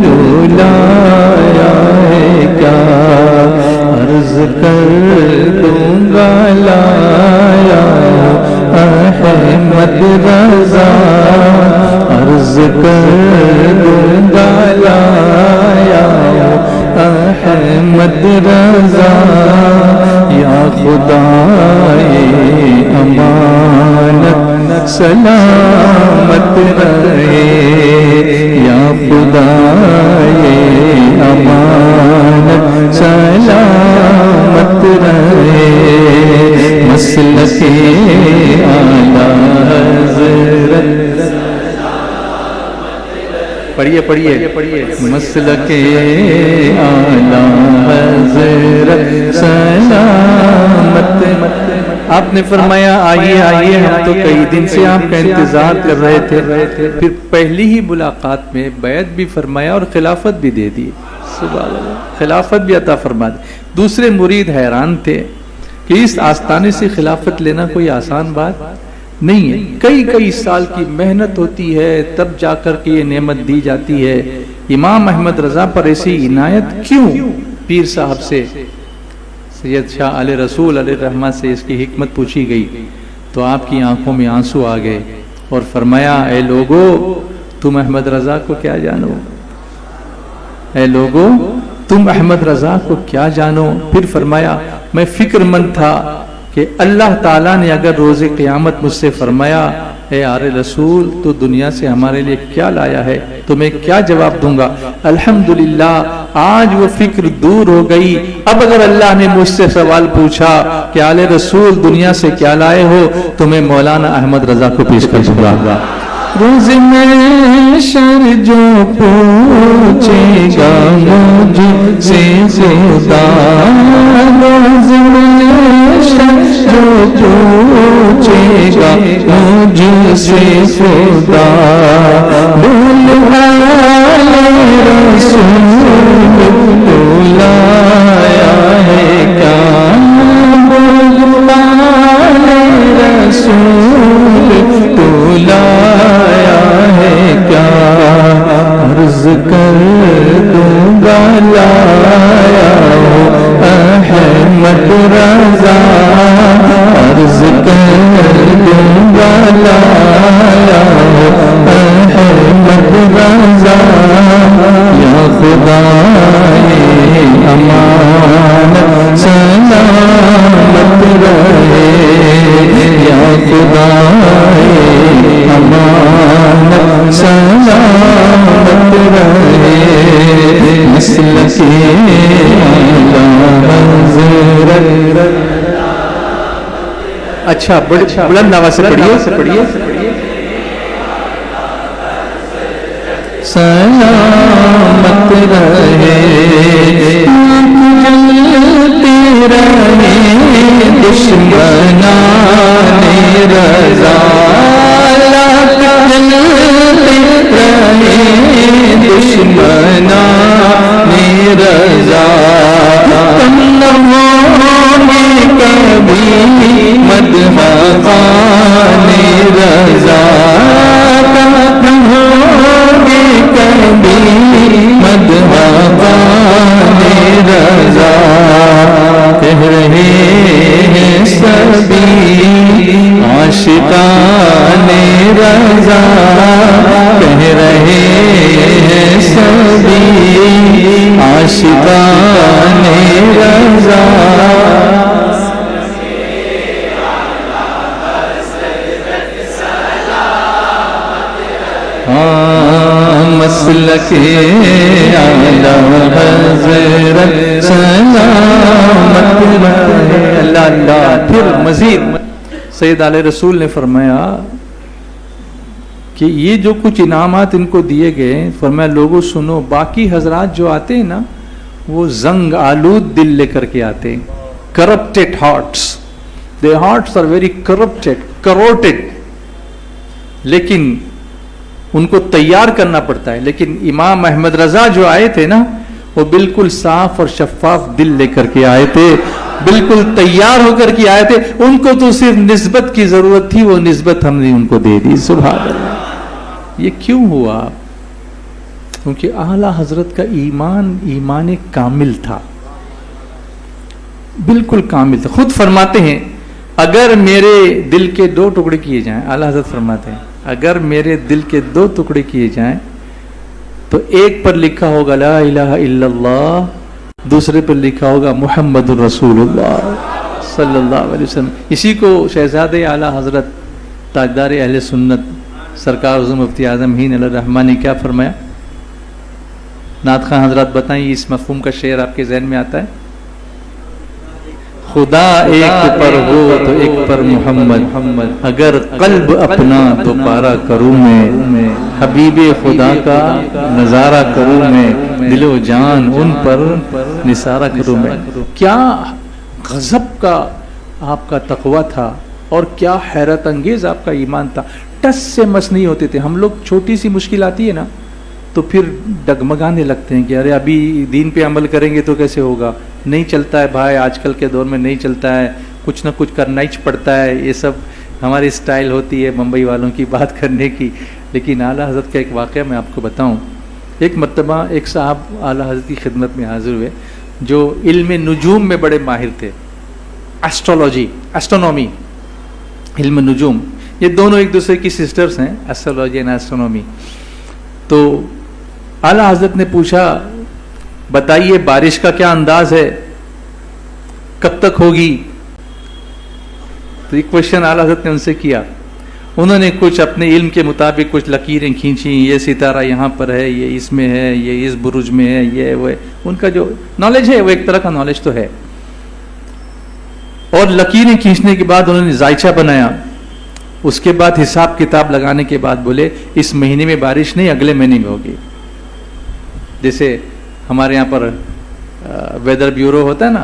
Speaker 1: تو لایا ہے کیا عرض کر دوں گا لایا احمد رضا عرض کر دوں گا لایا احمد رضا یا خدائے امانت سلامت رہے یا خدائے امانت سلامت رہے مسلک اعلیٰ حضرت پڑھیے مسلک اعلیٰ حضرت سلامت آپ نے فرمایا آئیے ہم تو کئی دن سے آپ کا انتظار کر رہے تھے پھر پہلی ہی ملاقات میں بیعت بھی فرمایا اور خلافت بھی دے دی سبحان اللہ خلافت بھی عطا فرما دی دوسرے مرید حیران تھے کہ اس آستانے سے خلافت لینا کوئی آسان بات نہیں ہے کئی سال کی محنت ہوتی ہے تب جا کر کے یہ نعمت دی جاتی ہے امام احمد رضا پر ایسی عنایت کیوں پیر صاحب سے سید شاہ علیہ رسول علیہ رحمہ سے اس کی حکمت پوچھی گئی تو آپ کی آنکھوں میں آنسو آ گئے اور فرمایا اے لوگو تم احمد رضا کو کیا جانو اے لوگو تم احمد رضا کو کیا جانو پھر فرمایا میں فکر مند تھا کہ اللہ تعالیٰ نے اگر روز قیامت مجھ سے فرمایا اے آر رسول تو دنیا سے ہمارے لیے کیا لایا ہے تو میں کیا جواب دوں گا الحمدللہ آج وہ فکر دور ہو گئی اب اگر اللہ نے مجھ سے سوال پوچھا کہ آل رسول دنیا سے کیا لائے ہو تو میں مولانا احمد رضا کو پیش کر دوں گا روز محشر جو پوچھے گا مجھ سے خدا روز محشر جو پوچھے گا مجھ سے خدا بول رسول تو لایا ہے کیا بول رسول تو لایا ہے کیا عرض کر دوں گا لایا احمد رضا عرض کر دوں گا لایا احمد رضا یا خدائے امانت سلامت رہے یا خدائے امانت سلامت رہے مسلک اعلیٰ حضرت اچھا بلند آواز سے پڑھیے سلامت رہے جلتے رہے دشمنان رضا جلتے رہے دشمنان رضا تم نہ ہوگے کبھی مدح خوان رضا مدح خوان رضا کہہ رہے ہیں سبھی عاشقان رضا کہہ رہے ہیں سبھی عاشقان رضا مسلک اعلیٰ حضرت سلامت رہے اللہ پھر مزید سید علیہ رسول نے فرمایا کہ یہ جو کچھ انعامات ان کو دیے گئے فرمایا لوگوں سنو باقی حضرات جو آتے ہیں نا وہ زنگ آلود دل لے کر کے آتے ہیں corrupted hearts their hearts are very corroded لیکن ان کو تیار کرنا پڑتا ہے لیکن امام احمد رضا جو آئے تھے نا وہ بالکل صاف اور شفاف دل لے کر کے آئے تھے بالکل تیار ہو کر کے آئے تھے, ان کو تو صرف نسبت کی ضرورت تھی, وہ نسبت ہم نے ان کو دے دی. سبحان اللہ. یہ کیوں ہوا؟ کیونکہ اعلیٰ حضرت کا ایمان کامل تھا, بالکل کامل تھا. خود فرماتے ہیں اگر میرے دل کے 2 ٹکڑے کیے جائیں, اعلیٰ حضرت فرماتے ہیں اگر میرے دل کے 2 ٹکڑے کیے جائیں تو ایک پر لکھا ہوگا لا الہ الا اللہ, دوسرے پر لکھا ہوگا محمد الرسول اللہ صلی اللہ علیہ وسلم. اسی کو شہزادہ اعلیٰ حضرت تاجدار اہل سنت سرکار حضرت مفتی اعظم ہین علیہ الرحمٰن نے کیا فرمایا؟ نعت خواں حضرات بتائیں, اس مفہوم کا شعر آپ کے ذہن میں آتا ہے؟ خدا ایک پر ہو تو ایک پر محمد, اگر قلب اپنا دوبارہ کروں میں, حبیب خدا کا نظارہ کروں میں, دل و جان ان پر نثارہ کروں میں. کیا غضب کا آپ کا تقویٰ تھا اور کیا حیرت انگیز آپ کا ایمان تھا. ٹس سے مس نہیں ہوتے تھے. ہم لوگ چھوٹی سی مشکل آتی ہے نا تو پھر ڈگمگانے لگتے ہیں کہ ارے ابھی دین پہ عمل کریں گے تو کیسے ہوگا, نہیں چلتا ہے بھائی, آج کل کے دور میں نہیں چلتا ہے, کچھ نہ کچھ کرنا ہی پڑتا ہے. یہ سب ہماری اسٹائل ہوتی ہے بمبئی والوں کی بات کرنے کی. لیکن اعلیٰ حضرت کا ایک واقعہ میں آپ کو بتاؤں. ایک مرتبہ ایک صاحب اعلیٰ حضرت کی خدمت میں حاضر ہوئے جو علم نجوم میں بڑے ماہر تھے, ایسٹرولوجی, ایسٹرونومی, علم نجوم. یہ دونوں ایک دوسرے کی سسٹرز ہیں, ایسٹرولوجی اینڈ ایسٹرونومی. تو اعلیٰ حضرت نے پوچھا بتائیے بارش کا کیا انداز ہے, کب تک ہوگی؟ تو یہ کوشچن اعلیٰ حضرت نے ان سے کیا. انہوں نے کچھ اپنے علم کے مطابق کچھ لکیریں کھینچیں, یہ ستارہ یہاں پر ہے, یہ اس میں ہے, یہ اس برج میں ہے, یہ وہ. ان کا جو نالج ہے وہ ایک طرح کا نالج تو ہے. اور لکیریں کھینچنے کے بعد انہوں نے ذائچہ بنایا. اس کے بعد حساب کتاب لگانے کے بعد بولے اس مہینے میں بارش نہیں, اگلے مہینے میں ہوگی. جیسے ہمارے یہاں پر ویدر بیورو ہوتا ہے نا,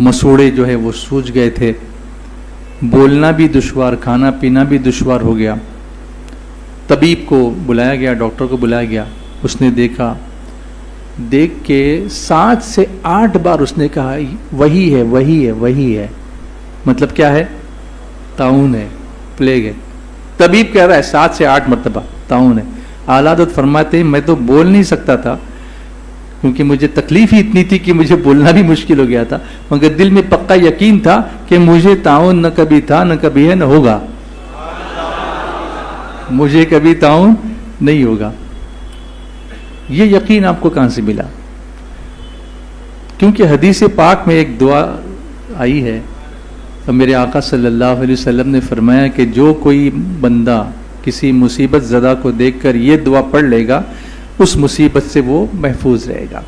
Speaker 1: مسوڑے جو ہے وہ سوج گئے تھے، بولنا بھی دشوار، کھانا پینا بھی دشوار ہو گیا۔ طبیب کو بلایا گیا، ڈاکٹر کو بلایا گیا، اس نے دیکھا، دیکھ کے 7 سے 8 بار اس نے کہا وہی ہے وہی ہے وہی ہے۔ مطلب کیا ہے؟ طاعون ہے، پلیگ ہے۔ طبیب کہہ رہا ہے 7 سے 8 مرتبہ طاعون ہے۔ اعلیٰ حضرت فرماتے ہیں میں تو بول نہیں سکتا تھا کیونکہ مجھے تکلیف ہی اتنی تھی کہ مجھے بولنا بھی مشکل ہو گیا تھا، مگر دل میں پکا یقین تھا کہ مجھے طاعون نہ کبھی تھا نہ کبھی ہے نہ ہوگا، مجھے کبھی طاعون نہیں ہوگا۔ یہ یقین آپ کو کہاں سے ملا؟ کیونکہ حدیث پاک میں ایک دعا آئی ہے اور میرے آقا صلی اللہ علیہ وسلم نے فرمایا کہ جو کوئی بندہ کسی مصیبت زدہ کو دیکھ کر یہ دعا پڑھ لے گا اس مصیبت سے وہ محفوظ رہے گا۔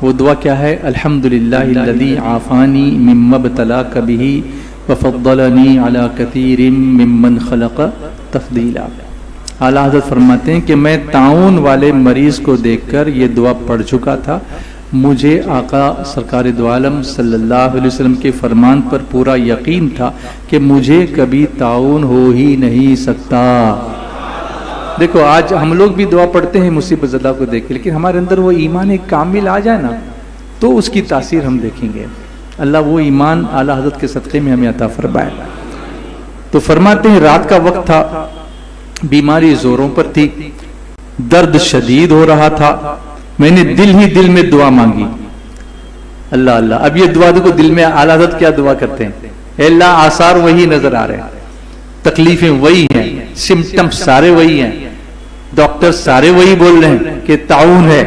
Speaker 1: وہ دعا کیا ہے؟ الحمدللہ الذی عافانی مما ابتلاک بہ وفضلنی علی کثیر ممن خلق تفضیلا۔ اعلیٰ حضرت فرماتے ہیں کہ میں طاعون والے مریض کو دیکھ کر یہ دعا پڑھ چکا تھا، مجھے آقا سرکار دو عالم صلی اللہ علیہ وسلم کے فرمان پر پورا یقین تھا کہ مجھے کبھی طاعون ہو ہی نہیں سکتا۔ دیکھو آج ہم لوگ بھی دعا پڑھتے ہیں مصیبت زدہ کو دیکھ کے، لیکن ہمارے اندر وہ ایمان کامل آ جائے نا تو اس کی تاثیر ہم دیکھیں گے۔ اللہ وہ ایمان اعلیٰ حضرت کے صدقے میں ہمیں عطا فرمائے۔ تو فرماتے ہیں رات کا وقت تھا، بیماری زوروں پر تھی، درد شدید ہو رہا تھا، میں نے دل ہی دل میں دعا مانگی۔ اللہ اللہ، اب یہ دعا دیکھو دل میں اعلیٰ حضرت کیا دعا کرتے ہیں؟ اے اللہ آثار وہی نظر آ رہے ہیں، تکلیفیں وہی ہیں، سمٹم سارے وہی ہیں، ڈاکٹر سارے وہی بول رہے ہیں کہ طاعون ہے،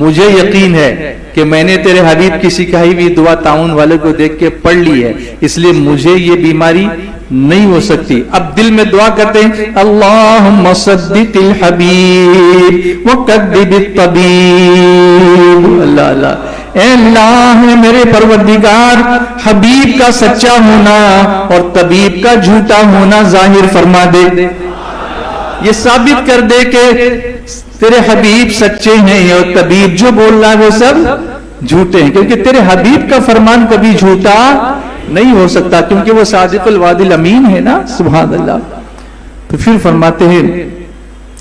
Speaker 1: مجھے یقین ہے کہ میں نے تیرے حبیب کی سکھائی ہوئی دعا طاعون والے کو دیکھ کے پڑھ لی ہے، اس لیے مجھے یہ بیماری نہیں ہو سکتی۔ اب دل میں دعا کرتے ہیں اللہم صدق الحبیب وکذب الطبیب۔ اللہ اللہ، اے اللہ میرے پروردگار حبیب کا سچا ہونا اور طبیب کا جھوٹا ہونا ظاہر فرما دے، یہ ثابت کر دے کہ تیرے حبیب سچے ہیں اور طبیب جو بول رہا ہے وہ سب جھوٹے ہیں، کیونکہ تیرے حبیب کا فرمان کبھی جھوٹا نہیں ہو سکتا کیونکہ وہ صادق الوعد الامین ہے نا، سبحان اللہ۔ تو پھر فرماتے ہیں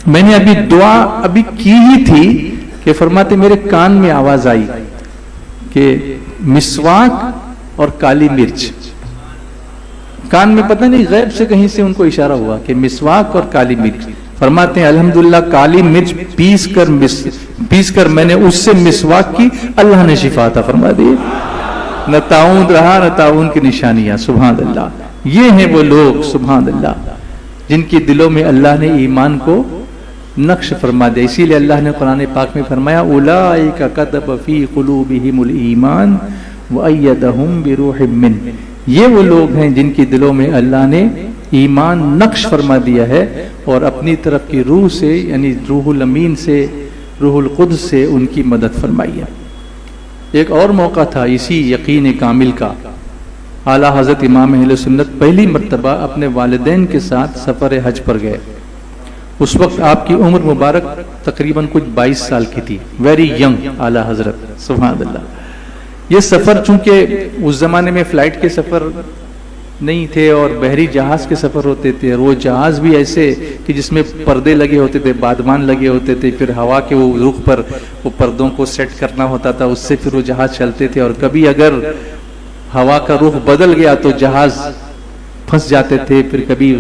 Speaker 1: میں نے ابھی دعا ابھی کی ہی تھی کہ فرماتے میرے کان میں آواز آئی کہ مسواک اور کالی مرچ، کان میں پتہ نہیں غیب سے کہیں سے ان کو اشارہ ہوا کہ مسواک اور کالی مرچ۔ فرماتے ہیں الحمدللہ کالی مرچ پیس کر میں نے اس سے مسواک کی، اللہ نے شفا عطا فرما دی، نہ طاعون رہا نہ طاعون کی نشانیاں۔ سبحان اللہ، یہ ہیں وہ لوگ سبحان اللہ جن کی دلوں میں اللہ نے ایمان کو نقش فرما دیا۔ اسی لیے اللہ نے قرآن پاک میں فرمایا اولئک کتب فی قلوبہم الایمان وایدہم بروح منہ، یہ وہ لوگ ہیں جن کی دلوں میں اللہ نے ایمان نقش فرما دیا ہے اور اپنی طرف کی روح سے یعنی روح الامین سے، روح القدس سے ان کی مدد فرمائی ہے۔ ایک اور موقع تھا اسی یقین کامل کا، اعلیٰ حضرت امام اہل سنت پہلی مرتبہ اپنے والدین کے ساتھ سفر حج پر گئے۔ اس وقت آپ کی عمر مبارک تقریباً کچھ 22 سال کی تھی، ویری ینگ اعلیٰ حضرت سبحان اللہ۔ یہ سفر چونکہ اس زمانے میں فلائٹ کے سفر نہیں تھے اور بحری جہاز کے سفر ہوتے تھے، اور وہ جہاز بھی ایسے کہ جس میں پردے لگے ہوتے تھے، بادمان لگے ہوتے تھے، پھر ہوا کے وہ رخ پر وہ پردوں کو سیٹ کرنا ہوتا تھا، اس سے پھر وہ جہاز چلتے تھے، اور کبھی اگر ہوا کا رخ بدل گیا تو جہاز پھنس جاتے تھے، پھر کبھی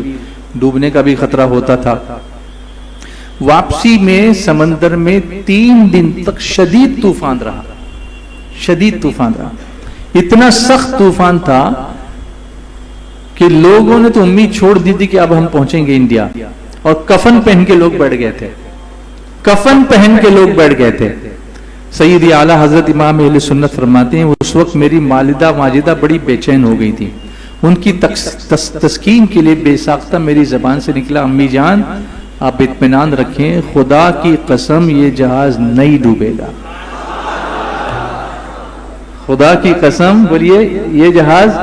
Speaker 1: ڈوبنے کا بھی خطرہ ہوتا تھا۔ واپسی میں سمندر میں 3 دن تک شدید طوفان رہا، شدید طوفان رہا، اتنا سخت طوفان تھا کہ لوگوں نے تو امید چھوڑ دی تھی کہ اب ہم پہنچیں گے انڈیا، اور کفن پہن کے لوگ بیٹھ گئے تھے، کفن پہن کے لوگ بیٹھ گئے تھے۔ سیدی اعلیٰ حضرت امام اہل سنت فرماتے ہیں اس وقت میری والدہ ماجدہ بڑی بے چین ہو گئی تھی، ان کی تسکین کے لیے بے ساختہ میری زبان سے نکلا امی جان آپ اطمینان رکھیں، خدا کی قسم یہ جہاز نہیں ڈوبے گا، خدا کی قسم بولیے یہ جہاز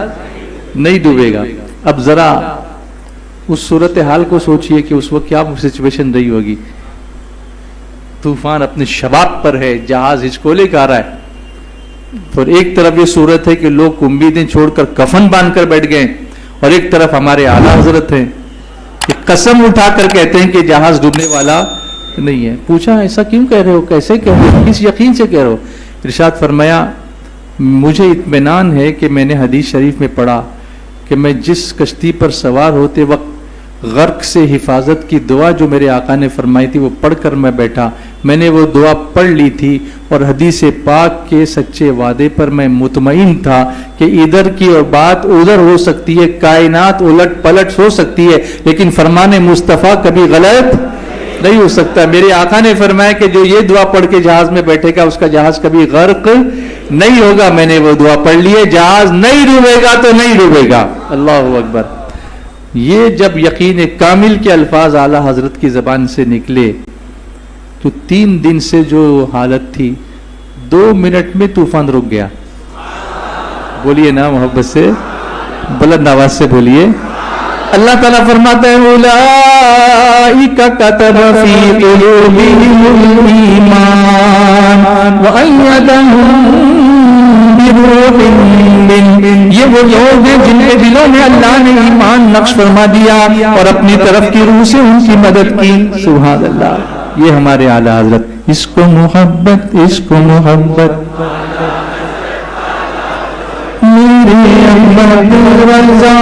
Speaker 1: نہیں ڈوبے گا۔ اب ذرا اس صورتحال کو سوچئے کہ اس وقت کیا سچویشن رہی ہوگی، طوفان اپنے شباب پر ہے، جہاز ہچکولے کا آ رہا ہے، اور ایک طرف یہ صورت ہے کہ لوگ امیدیں چھوڑ کر کفن باندھ کر بیٹھ گئے، اور ایک طرف ہمارے اعلیٰ حضرت ہیں کہ قسم اٹھا کر کہتے ہیں کہ جہاز ڈوبنے والا نہیں ہے۔ پوچھا ایسا کیوں کہہ رہے ہو، کیسے کہہ رہے ہو، کس یقین سے کہہ رہے ہو؟ ارشاد فرمایا مجھے اطمینان ہے کہ میں نے حدیث شریف میں پڑھا کہ میں جس کشتی پر سوار ہوتے وقت غرق سے حفاظت کی دعا جو میرے آقا نے فرمائی تھی وہ پڑھ کر میں بیٹھا، میں نے وہ دعا پڑھ لی تھی، اور حدیث پاک کے سچے وعدے پر میں مطمئن تھا کہ ادھر کی اور بات ادھر ہو سکتی ہے، کائنات الٹ پلٹ ہو سکتی ہے، لیکن فرمان مصطفیٰ کبھی غلط نہیں ہو سکتا۔ میرے آقا نے فرمایا کہ جو یہ دعا پڑھ کے جہاز میں بیٹھے گا اس کا جہاز کبھی غرق نہیں ہوگا۔ میں نے وہ دعا پڑھ لی ہے، جہاز نہیں ڈوبے گا تو نہیں ڈوبے گا۔ اللہ اکبر۔ یہ جب یقین کامل کے الفاظ اعلیٰ حضرت کی زبان سے نکلے تو 3 دن سے جو حالت تھی 2 منٹ میں طوفان رک گیا۔ بولیے نا محبت سے، بلند آواز سے بولیے۔ اللہ تعالیٰ فرماتا ہے اولئک کتب فی قلوبہم الایمان وأیدہم بروح منہ۔ یہ وہ لوگ ہیں جن کے دلوں میں اللہ نے ایمان نقش فرما دیا اور اپنی طرف کی روح سے ان کی مدد کی۔ سبحان اللہ۔ یہ ہمارے اعلیٰ حضرت، عشق و محبت، عشق و محبت میرے احمد رضا،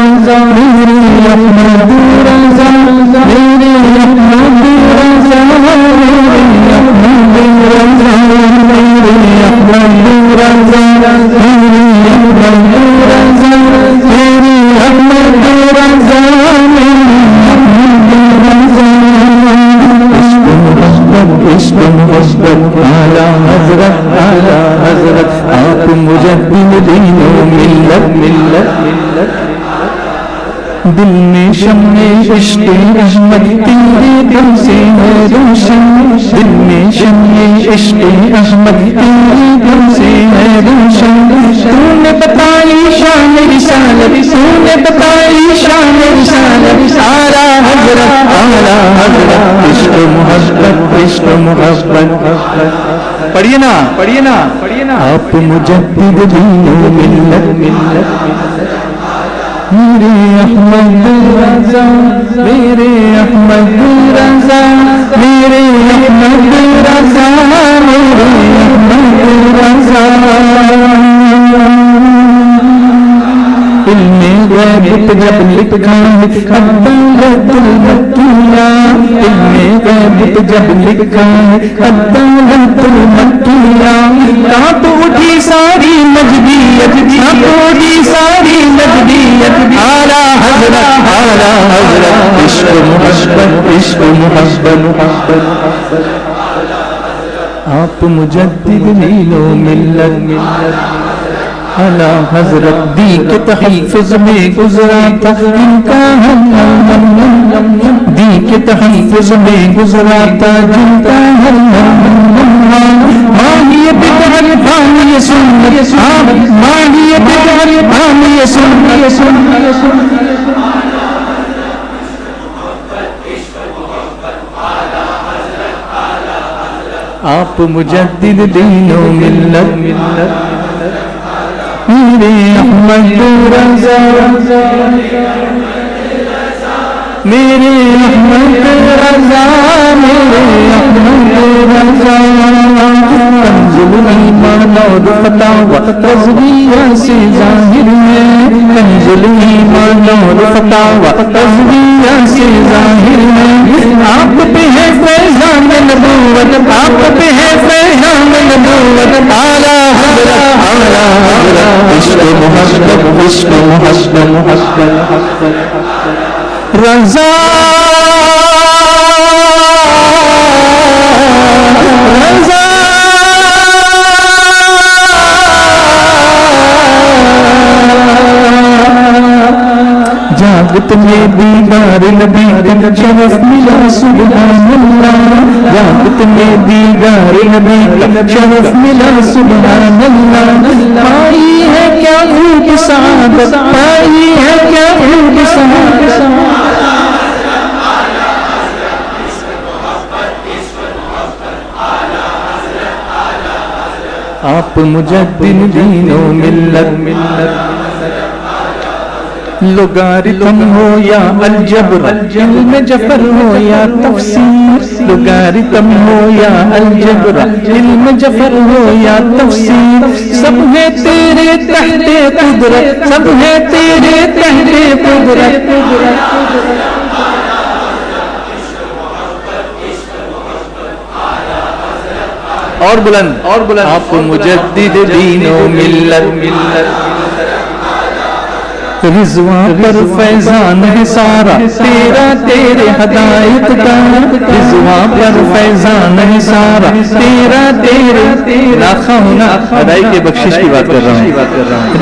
Speaker 1: میرے احمد رضا، میرے احمد رضا، میرے احمد رضا، میرے احمد رضا، میرے احمد رضا، میرے احمد رضا، عشق محبت اعلیٰ حضرت، اعلیٰ حضرت آپ مجدد دین و ملت، دل میں شمع عشق احمد تیرے دم سے ہے روشن، دل میں شمع عشق احمد تیرے دم سے ہے روشن۔ تو نے بتائی شان رسالت، تو نے بتائی شان رسالت، اعلیٰ حضرت، اعلیٰ حضرت عشق محبت، عشق محبت۔ پڑھیے نا، پڑھیے نا، پڑھیے نا۔ آپ مجدد دین و ملت، میرے احمد رضا، میرے احمد رضا، میرے احمد رضا، میرے احمد رضا۔ علم غیب جب لکھا عدالت المکیہ، علم غیب جب لکھا عدالت المکیہ، کانپ اٹھی ساری مجدیت، کانپ اٹھی ساری مجدیت، اعلیٰ حضرت، اعلیٰ حضرت عشق محبت، عشق محبت۔ آپ مجدد دین و ملت، اعلیٰ حضرت دی کے تحفظ میں گزرا تھا ان کا ہم، دی کے تحفظ میں گزرا تھا جن کا ہم، ماہی بدعت حامی سنت، ماہی بدعت حامی سنت۔ آپ مجدد دین و ملت، میرے احمد رضا، میرے احمد رضا، میرے احمد رضا۔ کنز ایمان اور فتاوی تزویہ سے ظاہر ہے، کنز ایمان اور فتاوی تزویہ سے ظاہر ہے۔ آپ پہ ہے فیضان نبوت، آپ پہ ہے فیضان نبوت، اعلیٰ حضرت، اعلیٰ حضرت عشق محبت، عشق محبت۔ رضا رضا جاگت میں دیدار نبی کا شرف ملا سبحان اللہ، جاگت میں دیدار نبی کا شرف ملا سبحان اللہ۔ پائی ہے کیا خوب سعادت، پائی ہے کیا خوب سعادت۔ آپ مجدد دین و ملت، لوگارتم ہو یا الجبر، علم جفر ہو یا تفسیر، لوگارتم ہو یا الجبر، علم جفر ہو یا تفسیر، سب ہے تیرے تحت قدرت، سب ہے تیرے تحت قدرت۔ اور بلند آپ مجدد دین و ملت، رضوان پر فیضان ہے سارا تیرا تیرے ہدایت کا، رضوان پر فیضان ہے سارا تیرا تیرے لاکھا ہونا ادائی کے بخشش کی بات کر رہا ہوں،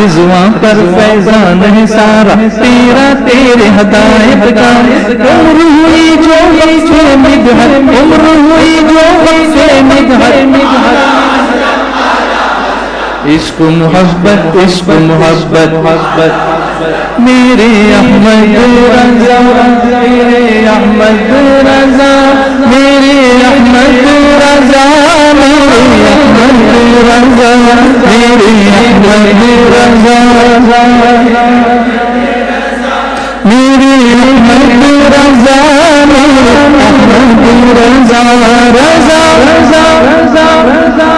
Speaker 1: رضوان پر فیضان ہے سارا تیرا تیرے ہدایت کا، عمر ہوئی جو وقف مدحت، عمر ہوئی جو وقف مدحت، عشق محبت عشق محبت میرے احمد رضا، میرے احمد رضا، میرے احمد رضا، میرے احمد رضا، میرے احمد رضا، میرے احمد رضا، میرے احمد رضا، رضا رضا رضا رضا۔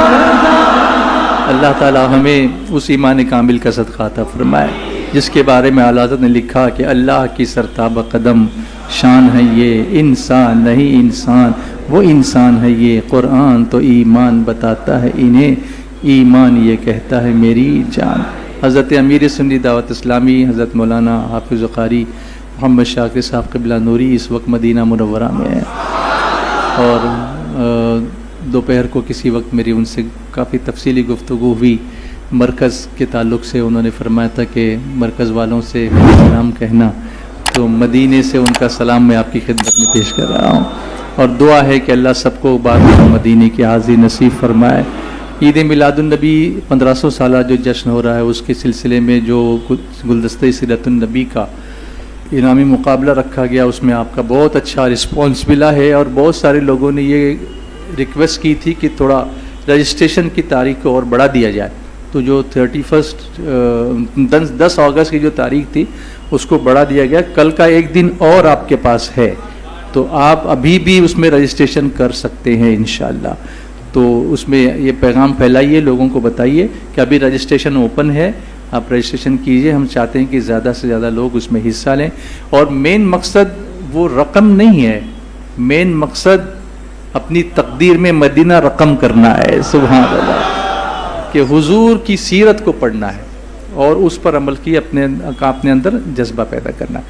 Speaker 1: اللہ تعالی ہمیں اس ایمان کامل کا صدقہ عطا فرمائے جس کے بارے میں اعلیٰ حضرت نے لکھا کہ اللہ کی سرتاب قدم شان ہے یہ، انسان نہیں انسان وہ انسان ہے یہ، قرآن تو ایمان بتاتا ہے انہیں، ایمان یہ کہتا ہے میری جان۔ حضرت امیر سنی دعوت اسلامی حضرت مولانا حافظ قاری محمد شاکر صاحب قبلہ نوری اس وقت مدینہ منورہ میں ہے، اور دوپہر کو کسی وقت میری ان سے کافی تفصیلی گفتگو ہوئی مرکز کے تعلق سے، انہوں نے فرمایا تھا کہ مرکز والوں سے میرا سلام کہنا، تو مدینے سے ان کا سلام میں آپ کی خدمت میں پیش کر رہا ہوں، اور دعا ہے کہ اللہ سب کو بار مدینے کی حاضری نصیب فرمائے۔ عید میلاد النبی 1500 سالہ جو جشن ہو رہا ہے اس کے سلسلے میں جو گلدستہ سیرت النبی کا انعامی مقابلہ رکھا گیا، اس میں آپ کا بہت اچھا رسپانس ملا ہے، اور بہت سارے لوگوں نے یہ ریکویسٹ کی تھی کہ تھوڑا رجسٹریشن کی تاریخ کو اور بڑھا دیا جائے، تو جو 10 اگست کی جو تاریخ تھی اس کو بڑھا دیا گیا، کل کا ایک دن اور آپ کے پاس ہے، تو آپ ابھی بھی اس میں رجسٹریشن کر سکتے ہیں انشاءاللہ۔ تو اس میں یہ پیغام پھیلائیے، لوگوں کو بتائیے کہ ابھی رجسٹریشن اوپن ہے، آپ رجسٹریشن کیجئے، ہم چاہتے ہیں کہ زیادہ سے زیادہ لوگ اس میں حصہ لیں، اور مین مقصد وہ رقم نہیں ہے، مین مقصد اپنی تقدیر میں مدینہ رقم کرنا ہے، سبحان اللہ، کہ حضور کی سیرت کو پڑھنا ہے اور اس پر عمل کی اپنے اندر جذبہ پیدا کرنا ہے۔